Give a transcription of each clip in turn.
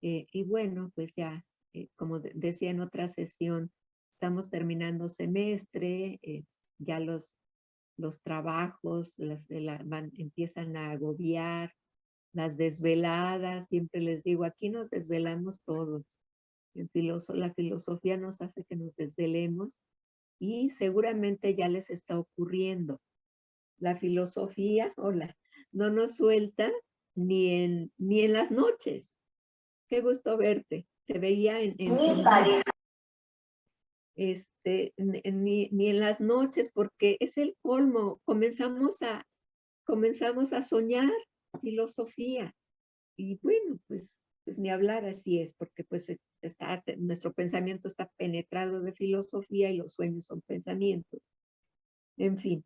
Y bueno, pues ya, como decía en otra sesión, estamos terminando semestre, ya los trabajos empiezan a agobiar, las desveladas, siempre les digo, aquí nos desvelamos todos. La filosofía nos hace que nos desvelemos y seguramente ya les está ocurriendo. La filosofía, hola, no nos suelta ni en las noches. Qué gusto verte. Te veía Mi pareja. ni en las noches, porque es el colmo. Comenzamos a soñar filosofía. Y bueno, pues ni hablar, así es, porque pues nuestro pensamiento está penetrado de filosofía y los sueños son pensamientos. En fin.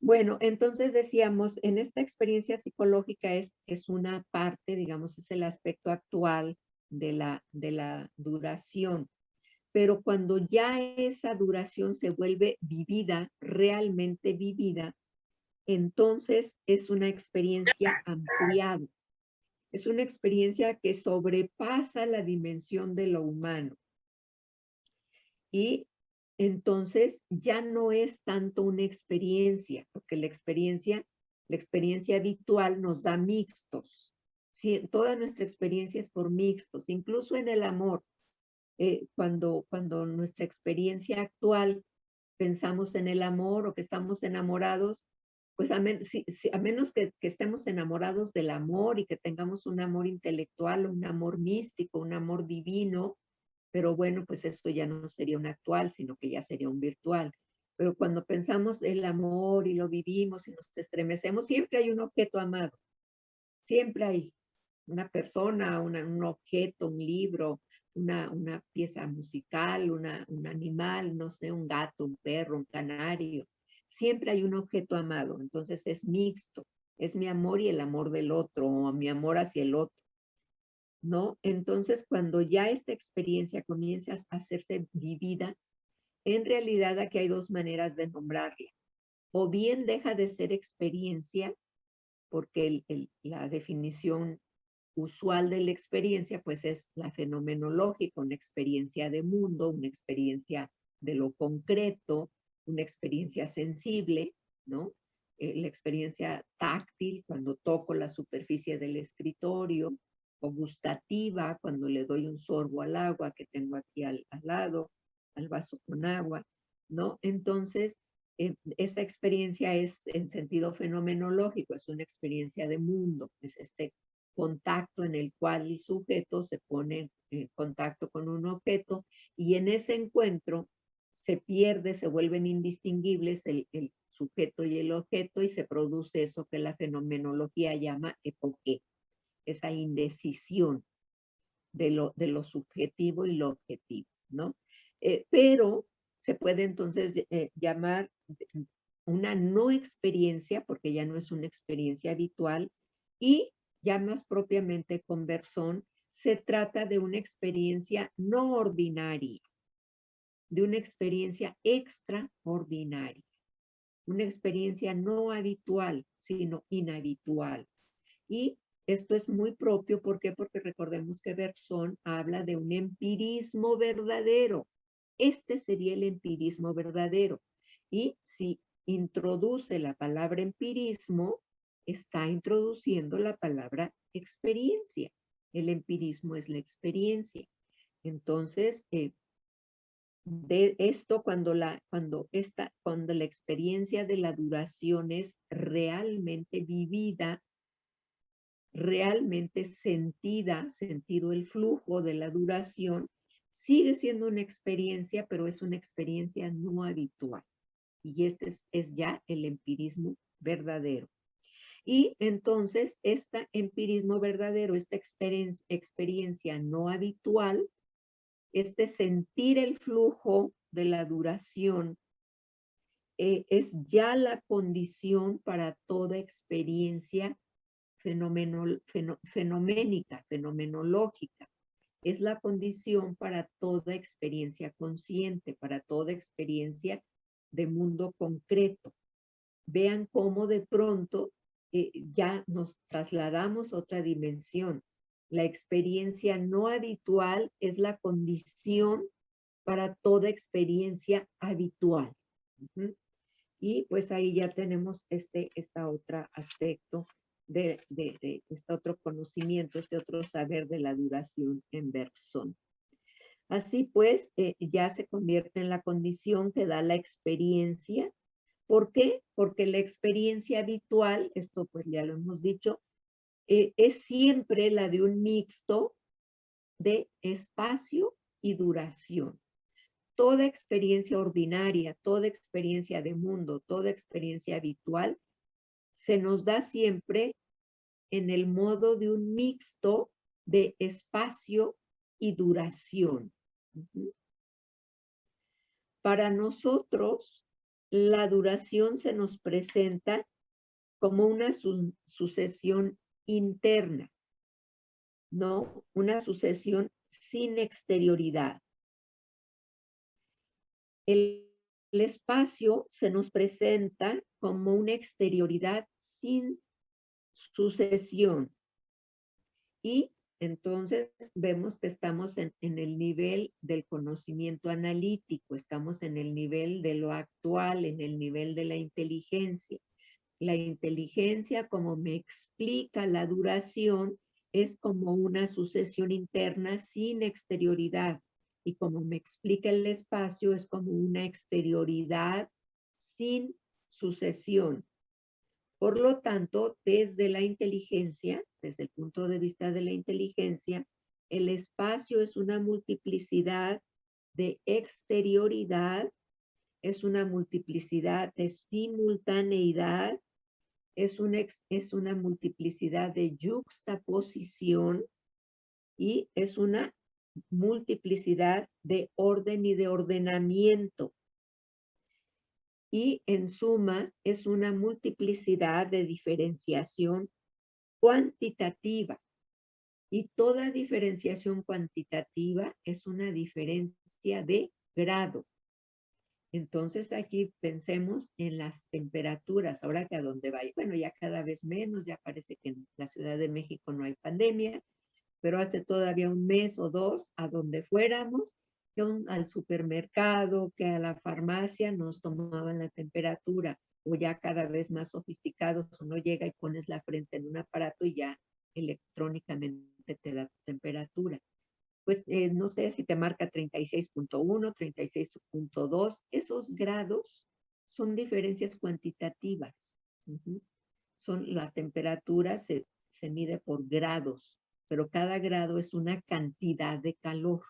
Bueno, entonces decíamos, en esta experiencia psicológica es una parte, digamos, es el aspecto actual de la duración. Pero cuando ya esa duración se vuelve vivida, realmente vivida, entonces es una experiencia ampliada. Es una experiencia que sobrepasa la dimensión de lo humano. Y entonces ya no es tanto una experiencia, porque la experiencia habitual nos da mixtos. Sí, toda nuestra experiencia es por mixtos, incluso en el amor. Cuando nuestra experiencia actual pensamos en el amor o que estamos enamorados, pues a menos que estemos enamorados del amor y que tengamos un amor intelectual, un amor místico, un amor divino, pero bueno, pues esto ya no sería un actual, sino que ya sería un virtual. Pero cuando pensamos el amor y lo vivimos y nos estremecemos, siempre hay un objeto amado, siempre hay una persona, un objeto, un libro, una pieza musical, un animal, no sé, un gato, un perro, un canario. Siempre hay un objeto amado, entonces es mixto, es mi amor y el amor del otro, o mi amor hacia el otro, ¿no? Entonces, cuando ya esta experiencia comienza a hacerse vivida, en realidad aquí hay dos maneras de nombrarla. O bien deja de ser experiencia, porque la definición usual de la experiencia, pues es la fenomenológica, una experiencia de mundo, una experiencia de lo concreto, una experiencia sensible, ¿no? La experiencia táctil, cuando toco la superficie del escritorio, o gustativa, cuando le doy un sorbo al agua que tengo aquí al lado, al vaso con agua, ¿no? Entonces, esta experiencia es en sentido fenomenológico, es una experiencia de mundo, es este contacto en el cual el sujeto se pone en contacto con un objeto y en ese encuentro se pierde, se vuelven indistinguibles el sujeto y el objeto y se produce eso que la fenomenología llama epoqué, esa indecisión de lo subjetivo y lo objetivo, ¿no? Pero se puede entonces llamar una no experiencia, porque ya no es una experiencia habitual, y ya más propiamente con Berzón, se trata de una experiencia no ordinaria, de una experiencia extraordinaria, una experiencia no habitual, sino inhabitual. Y esto es muy propio, ¿por qué? Porque recordemos que Berzón habla de un empirismo verdadero. Este sería el empirismo verdadero. Y si introduce la palabra empirismo, está introduciendo la palabra experiencia. El empirismo es la experiencia. Entonces, de esto cuando la experiencia de la duración es realmente vivida, realmente sentido el flujo de la duración, sigue siendo una experiencia, pero es una experiencia no habitual. Y este es ya el empirismo verdadero. Y entonces, este empirismo verdadero, esta experiencia no habitual, este sentir el flujo de la duración, es ya la condición para toda experiencia fenoménica, fenomenológica. Es la condición para toda experiencia consciente, para toda experiencia de mundo concreto. Vean cómo de pronto ya nos trasladamos a otra dimensión. La experiencia no habitual es la condición para toda experiencia habitual. Ujú. Y pues ahí ya tenemos esta otro aspecto de este otro conocimiento, este otro saber de la duración en Bergson. Así pues, ya se convierte en la condición que da la experiencia. ¿Por qué? Porque la experiencia habitual, esto pues ya lo hemos dicho, es siempre la de un mixto de espacio y duración. Toda experiencia ordinaria, toda experiencia de mundo, toda experiencia habitual, se nos da siempre en el modo de un mixto de espacio y duración. Ujú. Para nosotros, la duración se nos presenta como una sucesión interna, ¿no? Una sucesión sin exterioridad. El espacio se nos presenta como una exterioridad sin sucesión. Y entonces vemos que estamos en el nivel del conocimiento analítico, estamos en el nivel de lo actual, en el nivel de la inteligencia. La inteligencia, como me explica la duración, es como una sucesión interna sin exterioridad. Y como me explica el espacio, es como una exterioridad sin sucesión. Por lo tanto, desde la inteligencia, desde el punto de vista de la inteligencia, el espacio es una multiplicidad de exterioridad, es una multiplicidad de simultaneidad, es una multiplicidad de yuxtaposición y es una multiplicidad de orden y de ordenamiento. Y en suma es una multiplicidad de diferenciación cuantitativa. Y toda diferenciación cuantitativa es una diferencia de grado. Entonces aquí pensemos en las temperaturas, ahora que a dónde va, bueno, ya cada vez menos, ya parece que en la Ciudad de México no hay pandemia, pero hace todavía un mes o dos, a donde fuéramos, que al supermercado, que a la farmacia nos tomaban la temperatura, o ya cada vez más sofisticados, uno llega y pones la frente en un aparato y ya electrónicamente te da tu temperatura. Pues no sé si te marca 36.1, 36.2, esos grados son diferencias cuantitativas. Uh-huh. La temperatura se mide por grados, pero cada grado es una cantidad de calor,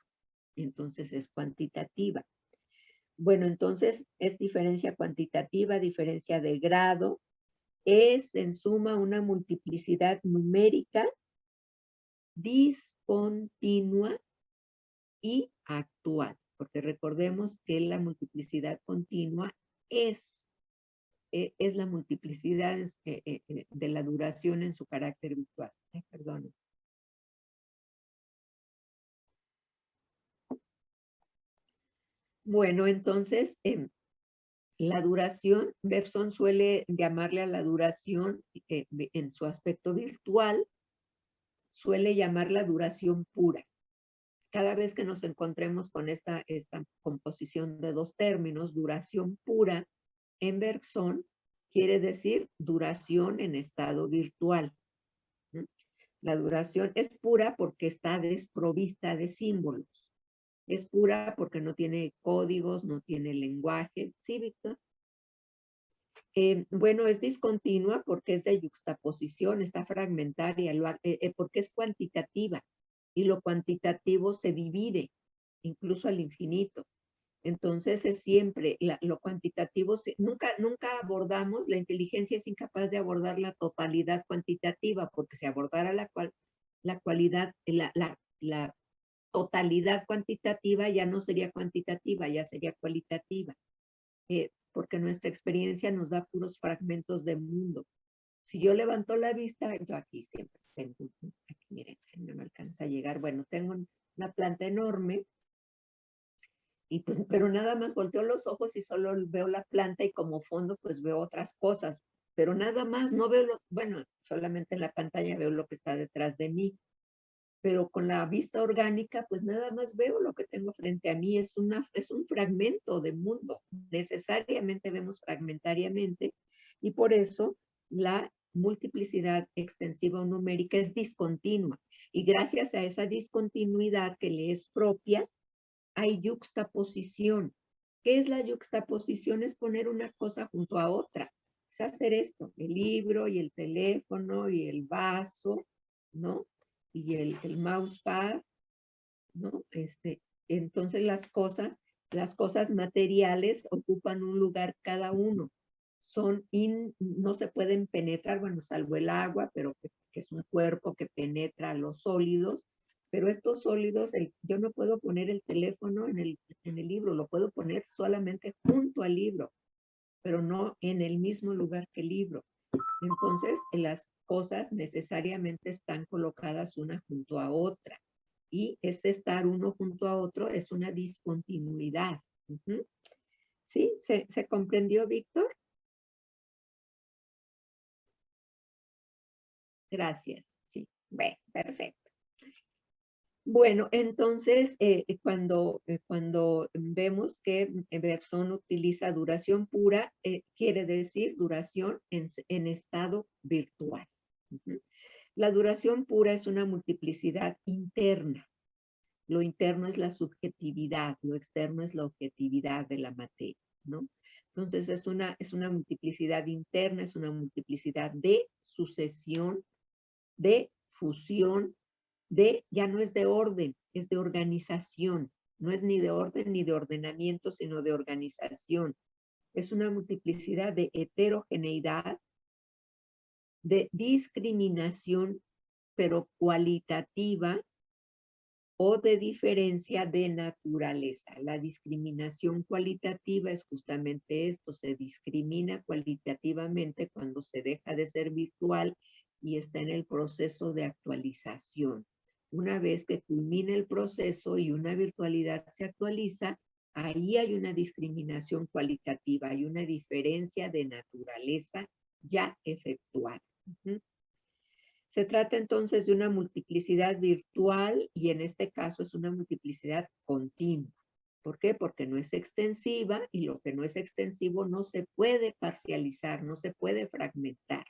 entonces es cuantitativa. Bueno, entonces es diferencia cuantitativa, diferencia de grado, es en suma una multiplicidad numérica discontinua y actual, porque recordemos que la multiplicidad continua es la multiplicidad de la duración en su carácter virtual. Perdón. Bueno, entonces, la duración, Bergson suele llamarle a la duración en su aspecto virtual, suele llamarla duración pura. Cada vez que nos encontremos con esta composición de dos términos, duración pura, en Bergson quiere decir duración en estado virtual. La duración es pura porque está desprovista de símbolos. Es pura porque no tiene códigos, no tiene lenguaje. ¿Sí, Víctor? Bueno, es discontinua porque es de yuxtaposición, está fragmentaria, porque es cuantitativa y lo cuantitativo se divide incluso al infinito. Entonces es siempre, lo cuantitativo, nunca abordamos, la inteligencia es incapaz de abordar la totalidad cuantitativa, porque si abordara la totalidad cuantitativa ya no sería cuantitativa, ya sería cualitativa, porque nuestra experiencia nos da puros fragmentos de mundo. Si yo levanto la vista, yo aquí siempre tengo, aquí miren, no me alcanza a llegar, bueno, tengo una planta enorme, y pues, pero nada más volteo los ojos y solo veo la planta y como fondo pues veo otras cosas, pero nada más, no veo, bueno, solamente en la pantalla veo lo que está detrás de mí. pero con la vista orgánica, pues nada más veo lo que tengo frente a mí, es un fragmento de mundo, necesariamente vemos fragmentariamente, y por eso la multiplicidad extensiva o numérica es discontinua, y gracias a esa discontinuidad que le es propia, hay yuxtaposición. ¿Qué es la yuxtaposición? Es poner una cosa junto a otra. Es hacer esto, el libro y el teléfono y el vaso, ¿no? Y el mousepad, ¿no? Entonces las cosas materiales ocupan un lugar cada uno. No se pueden penetrar, bueno, salvo el agua, pero que es un cuerpo que penetra los sólidos, pero estos sólidos, yo no puedo poner el teléfono en el libro, lo puedo poner solamente junto al libro, pero no en el mismo lugar que el libro. Entonces, las cosas necesariamente están colocadas una junto a otra. Y ese estar uno junto a otro es una discontinuidad. Uh-huh. ¿Sí? ¿Se comprendió, Víctor? Gracias. Sí. Bueno, perfecto. Bueno, entonces, cuando vemos que Bergson utiliza duración pura, quiere decir duración en estado virtual. Uh-huh. La duración pura es una multiplicidad interna. Lo interno es la subjetividad, lo externo es la objetividad de la materia, ¿no? Entonces es una multiplicidad interna, es una multiplicidad de sucesión, de fusión, ya no es de orden, es de organización. No es ni de orden ni de ordenamiento, sino de organización. Es una multiplicidad de heterogeneidad, de discriminación, pero cualitativa, o de diferencia de naturaleza. La discriminación cualitativa es justamente esto, se discrimina cualitativamente cuando se deja de ser virtual y está en el proceso de actualización. Una vez que culmina el proceso y una virtualidad se actualiza, ahí hay una discriminación cualitativa, hay una diferencia de naturaleza ya efectuada. Uh-huh. Se trata entonces de una multiplicidad virtual y en este caso es una multiplicidad continua. ¿Por qué? Porque no es extensiva y lo que no es extensivo no se puede parcializar, no se puede fragmentar.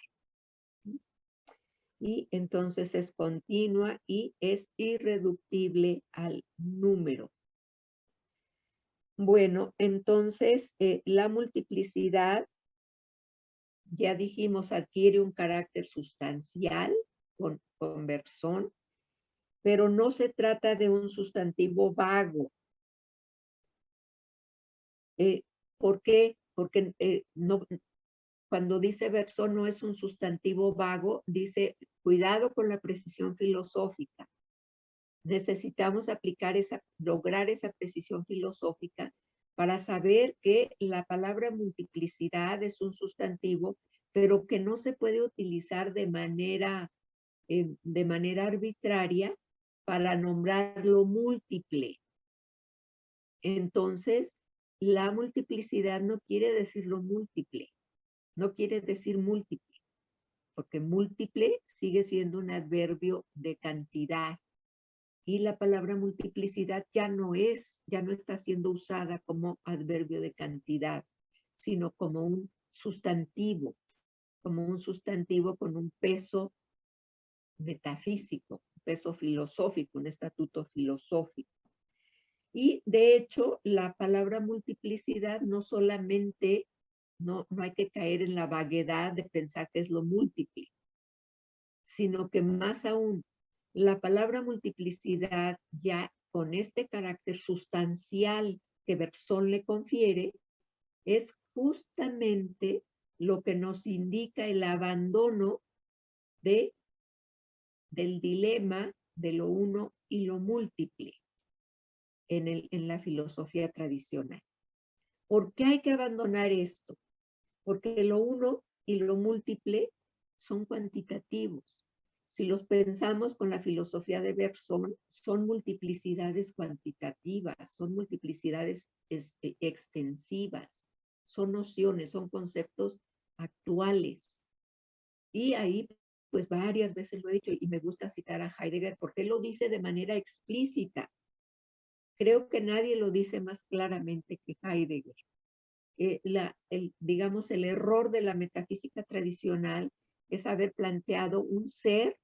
Y entonces es continua y es irreductible al número. Bueno, entonces la multiplicidad, ya dijimos, adquiere un carácter sustancial con Bergson, pero no se trata de un sustantivo vago. ¿Por qué? Porque cuando dice Bergson no es un sustantivo vago, dice, cuidado con la precisión filosófica. Necesitamos lograr esa precisión filosófica para saber que la palabra multiplicidad es un sustantivo, pero que no se puede utilizar de manera arbitraria para nombrarlo múltiple. Entonces, la multiplicidad no quiere decir lo múltiple, no quiere decir múltiple, porque múltiple sigue siendo un adverbio de cantidad y la palabra multiplicidad ya no está siendo usada como adverbio de cantidad, sino como un sustantivo con un peso metafísico, un peso filosófico, un estatuto filosófico. Y de hecho, la palabra multiplicidad no solamente, no hay que caer en la vaguedad de pensar que es lo múltiple, sino que más aún, la palabra multiplicidad ya con este carácter sustancial que Bergson le confiere, es justamente lo que nos indica el abandono del dilema de lo uno y lo múltiple en la filosofía tradicional. ¿Por qué hay que abandonar esto? Porque lo uno y lo múltiple son cuantitativos. Si los pensamos con la filosofía de Bergson, son multiplicidades cuantitativas, son multiplicidades extensivas, son nociones, son conceptos actuales. Y ahí pues varias veces lo he dicho y me gusta citar a Heidegger porque él lo dice de manera explícita. Creo que nadie lo dice más claramente que Heidegger. Digamos, el error de la metafísica tradicional es haber planteado un ser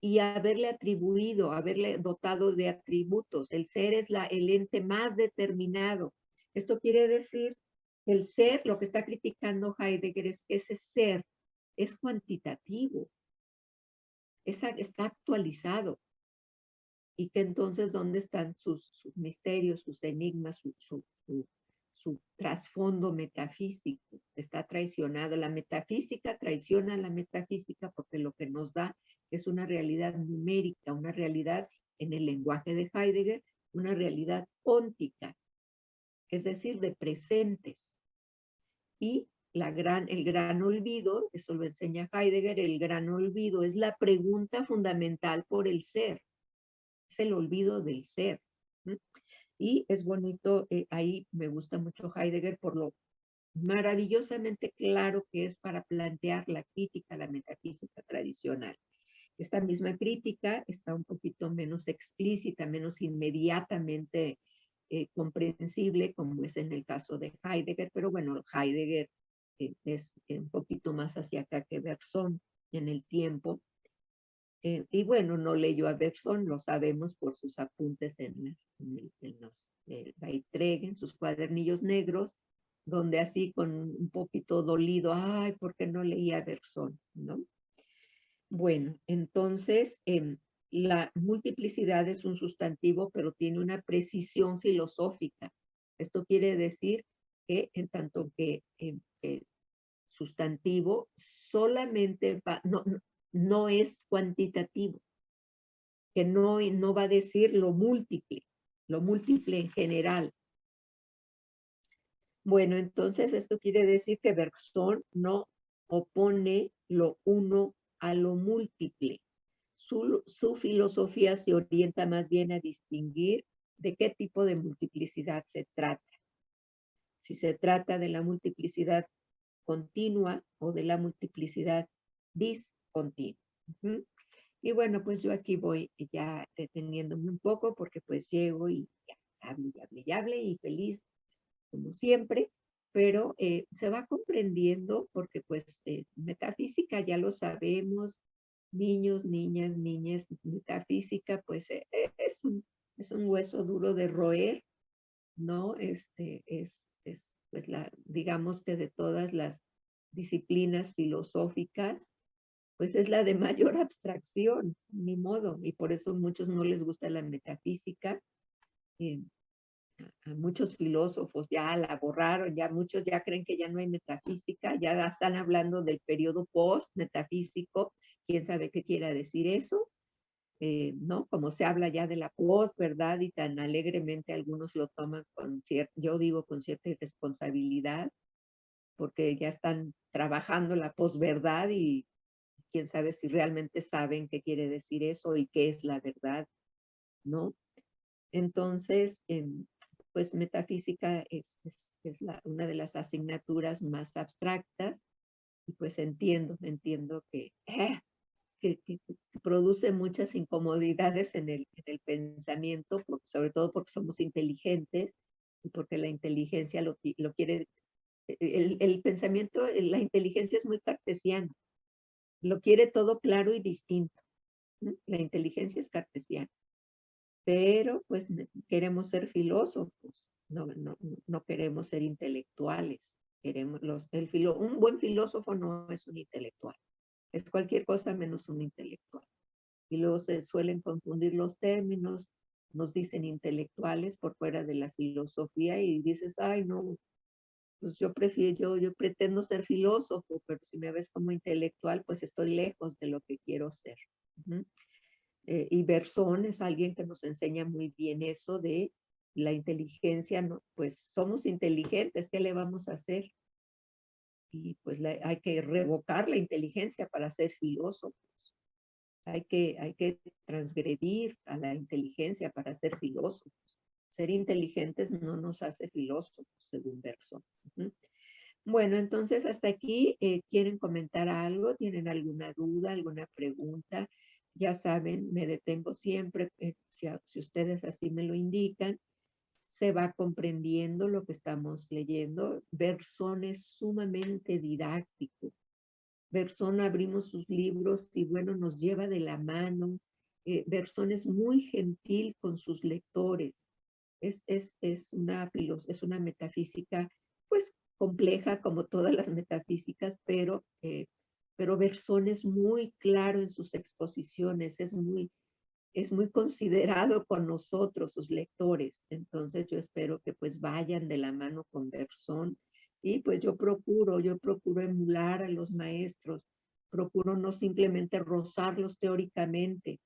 y haberle atribuido, haberle dotado de atributos. El ser es el ente más determinado. Esto quiere decir que el ser, lo que está criticando Heidegger es que ese ser es cuantitativo, está actualizado. Y que entonces, ¿dónde están sus misterios, sus enigmas, su trasfondo metafísico? Está traicionado. La metafísica traiciona a la metafísica porque lo que nos da es una realidad numérica, una realidad en el lenguaje de Heidegger, una realidad óntica, es decir, de presentes. Y el gran olvido, eso lo enseña Heidegger, el gran olvido es la pregunta fundamental por el ser. Es el olvido del ser. ¿Mm? Y es bonito, ahí me gusta mucho Heidegger por lo maravillosamente claro que es para plantear la crítica a la metafísica tradicional. Esta misma crítica está un poquito menos explícita, menos inmediatamente comprensible, como es en el caso de Heidegger, pero bueno, Heidegger es un poquito más hacia acá que Bergson en el tiempo. Y bueno, no leyó a Bergson, lo sabemos por sus apuntes en los Beitrage, en sus cuadernillos negros, donde así con un poquito dolido, ay, ¿por qué no leía a Bergson? ¿No? Bueno, entonces, la multiplicidad es un sustantivo, pero tiene una precisión filosófica. Esto quiere decir que en tanto que sustantivo solamente no es cuantitativo, que no va a decir lo múltiple en general. Bueno, entonces esto quiere decir que Bergson no opone lo uno a lo múltiple. Su filosofía se orienta más bien a distinguir de qué tipo de multiplicidad se trata. Si se trata de la multiplicidad continua o de la multiplicidad discontinua. Y bueno, pues yo aquí voy ya deteniéndome un poco porque pues llego y ya hable y feliz como siempre, pero se va comprendiendo porque pues metafísica ya lo sabemos, niños, niñas, niñas, metafísica pues es un hueso duro de roer, ¿no? Pues digamos que de todas las disciplinas filosóficas, pues es la de mayor abstracción, ni modo, y por eso a muchos no les gusta la metafísica. A muchos filósofos ya la borraron, ya muchos ya creen que ya no hay metafísica, ya están hablando del periodo post-metafísico, quién sabe qué quiera decir eso, ¿no? Como se habla ya de la post, ¿verdad? Y tan alegremente algunos lo toman con yo digo con cierta irresponsabilidad, porque ya están trabajando la posverdad y quién sabe si realmente saben qué quiere decir eso y qué es la verdad, ¿no? Entonces, pues metafísica es una de las asignaturas más abstractas y pues entiendo que produce muchas incomodidades en el pensamiento, sobre todo porque somos inteligentes y porque la inteligencia lo quiere, el pensamiento, la inteligencia es muy cartesiana, lo quiere todo claro y distinto. ¿No? La inteligencia es cartesiana, pero pues queremos ser filósofos, no queremos ser intelectuales. Un buen filósofo no es un intelectual, es cualquier cosa menos un intelectual. Y luego se suelen confundir los términos, nos dicen intelectuales por fuera de la filosofía y dices, ay no, pues yo pretendo ser filósofo, pero si me ves como intelectual, pues estoy lejos de lo que quiero ser. Y Bergson es alguien que nos enseña muy bien eso de la inteligencia, ¿no? Pues somos inteligentes, ¿qué le vamos a hacer? Y pues hay que revocar la inteligencia para ser filósofos. Hay que transgredir a la inteligencia para ser filósofos. Ser inteligentes no nos hace filósofos, según Bergson. Bueno, entonces hasta aquí, ¿quieren comentar algo? ¿Tienen alguna duda, alguna pregunta? Ya saben, me detengo siempre, si ustedes así me lo indican, se va comprendiendo lo que estamos leyendo. Bergson es sumamente didáctico. Bergson abrimos sus libros y bueno, nos lleva de la mano. Bergson es muy gentil con sus lectores. Es una metafísica, pues, compleja como todas las metafísicas, pero Bersón es muy claro en sus exposiciones, es muy considerado con nosotros, sus lectores. Entonces yo espero que pues vayan de la mano con Bersón y pues yo procuro emular a los maestros, procuro no simplemente rozarlos teóricamente,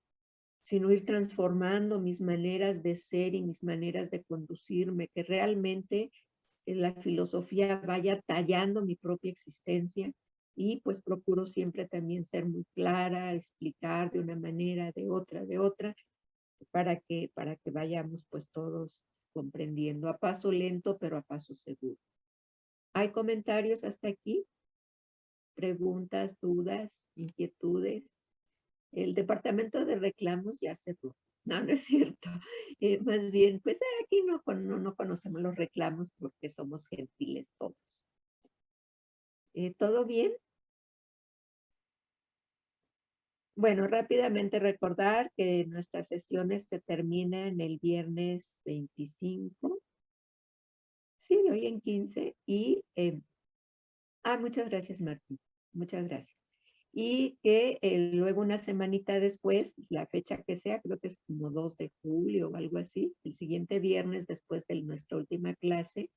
sino ir transformando mis maneras de ser y mis maneras de conducirme, que realmente la filosofía vaya tallando mi propia existencia y pues procuro siempre también ser muy clara, explicar de una manera, de otra, para que vayamos pues todos comprendiendo a paso lento, pero a paso seguro. ¿Hay comentarios hasta aquí? ¿Preguntas, dudas, inquietudes? El departamento de reclamos ya cerró. No, no es cierto. Más bien, pues aquí no conocemos los reclamos porque somos gentiles todos. ¿Todo bien? Bueno, rápidamente recordar que nuestras sesiones se terminan el viernes 25, sí, de hoy en 15, muchas gracias, Martín, muchas gracias. Y que luego una semanita después, la fecha que sea, creo que es como 2 de julio o algo así, el siguiente viernes después de nuestra última clase,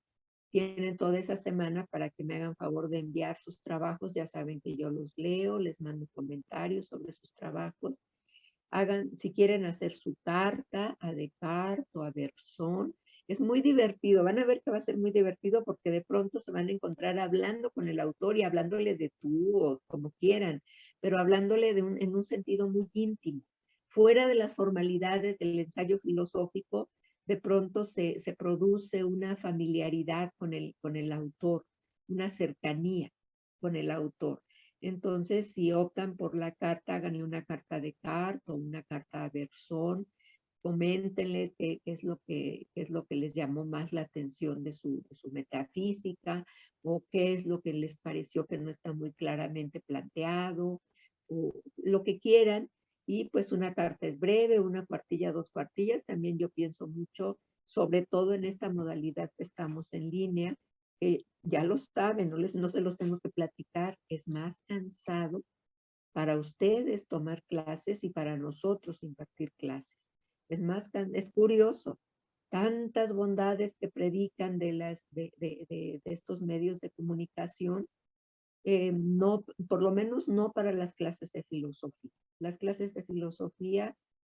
tienen toda esa semana para que me hagan favor de enviar sus trabajos. Ya saben que yo los leo, les mando comentarios sobre sus trabajos. Hagan, si quieren hacer su carta a Descartes o a Bergson, es muy divertido. Van a ver que va a ser muy divertido porque de pronto se van a encontrar hablando con el autor y hablándole de tú o como quieran, pero hablándole en un sentido muy íntimo. Fuera de las formalidades del ensayo filosófico, de pronto se produce una familiaridad con el autor, una cercanía con el autor. Entonces, si optan por la carta, háganle una carta a Descartes o una carta a Bergson, coméntenles qué es lo que les llamó más la atención de su metafísica, o qué es lo que les pareció que no está muy claramente planteado, o lo que quieran. Y pues una carta es breve, una cuartilla, 2 cuartillas. También yo pienso mucho, sobre todo en esta modalidad que estamos en línea, ya lo saben, no se los tengo que platicar, es más cansado para ustedes tomar clases y para nosotros impartir clases. Es curioso, tantas bondades que predican de estos medios de comunicación, no, por lo menos no para las clases de filosofía. Las clases de filosofía,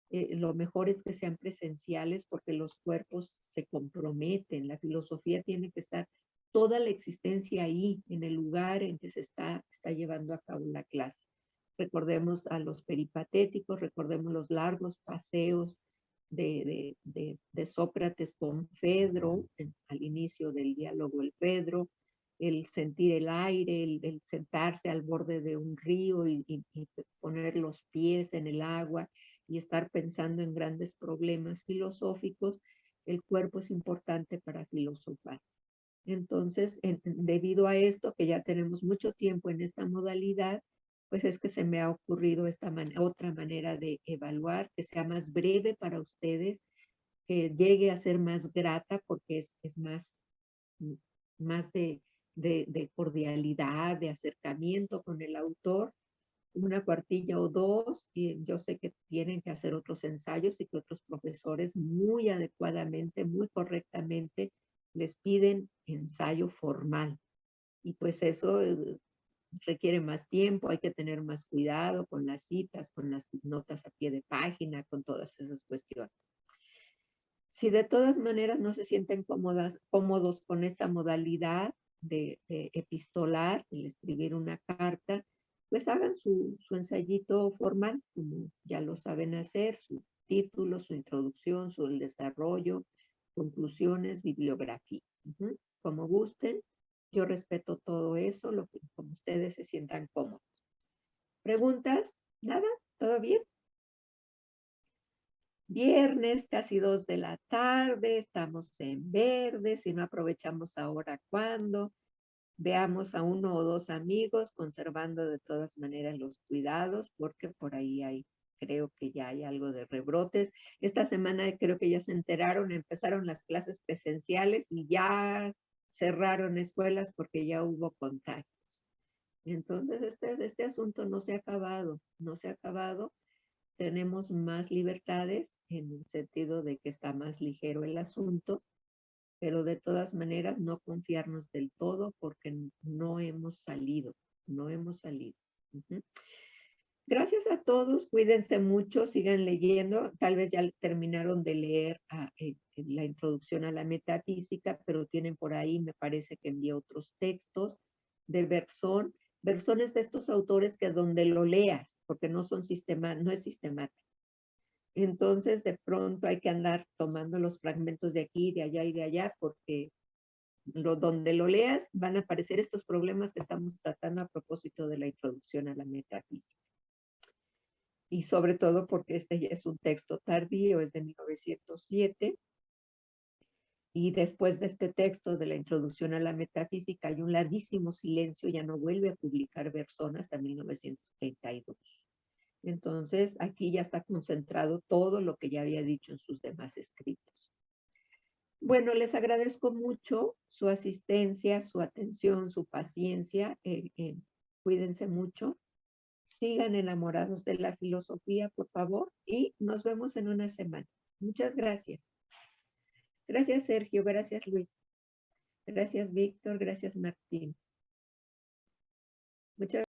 lo mejor es que sean presenciales porque los cuerpos se comprometen. La filosofía tiene que estar toda la existencia ahí, en el lugar en que está llevando a cabo la clase. Recordemos a los peripatéticos, recordemos los largos paseos de Sócrates con Fedro, al inicio del diálogo el Fedro, el sentir el aire, el sentarse al borde de un río y poner los pies en el agua y estar pensando en grandes problemas filosóficos, el cuerpo es importante para filosofar. Entonces, debido a esto, que ya tenemos mucho tiempo en esta modalidad, pues es que se me ha ocurrido otra manera de evaluar, que sea más breve para ustedes, que llegue a ser más grata porque es más, más de cordialidad, de acercamiento con el autor, una cuartilla o dos, y yo sé que tienen que hacer otros ensayos y que otros profesores muy adecuadamente, muy correctamente, les piden ensayo formal. Y pues eso requiere más tiempo, hay que tener más cuidado con las citas, con las notas a pie de página, con todas esas cuestiones. Si de todas maneras no se sienten cómodos con esta modalidad de epistolar, el escribir una carta, pues hagan su ensayito formal, como ya lo saben hacer, su título, su introducción, su desarrollo, conclusiones, bibliografía. Como gusten. Yo respeto todo eso, lo que como ustedes se sientan cómodos. ¿Preguntas? ¿Nada? ¿Todo bien? Viernes, casi 2 de la tarde, estamos en verde, si no aprovechamos ahora, ¿cuándo? Veamos a 1 o 2 amigos, conservando de todas maneras los cuidados, porque por ahí creo que ya hay algo de rebrotes. Esta semana creo que ya se enteraron, empezaron las clases presenciales y ya cerraron escuelas porque ya hubo contagios. Entonces, este asunto no se ha acabado, no se ha acabado. Tenemos más libertades en el sentido de que está más ligero el asunto, pero de todas maneras no confiarnos del todo porque no hemos salido, no hemos salido. Ujú. Gracias a todos, cuídense mucho, sigan leyendo, tal vez ya terminaron de leer la introducción a la metafísica, pero tienen por ahí, me parece que envié otros textos de Berzón. Berzón es de estos autores que donde lo leas, porque no no es sistemático. Entonces, de pronto hay que andar tomando los fragmentos de aquí, de allá y de allá, porque donde lo leas van a aparecer estos problemas que estamos tratando a propósito de la introducción a la metafísica. Y sobre todo porque este ya es un texto tardío, es de 1907, y después de este texto de la introducción a la metafísica hay un larguísimo silencio, ya no vuelve a publicar Berzón hasta 1932. Entonces, aquí ya está concentrado todo lo que ya había dicho en sus demás escritos. Bueno, les agradezco mucho su asistencia, su atención, su paciencia. Cuídense mucho. Sigan enamorados de la filosofía, por favor, y nos vemos en una semana. Muchas gracias. Gracias, Sergio. Gracias, Luis. Gracias, Víctor. Gracias, Martín. Muchas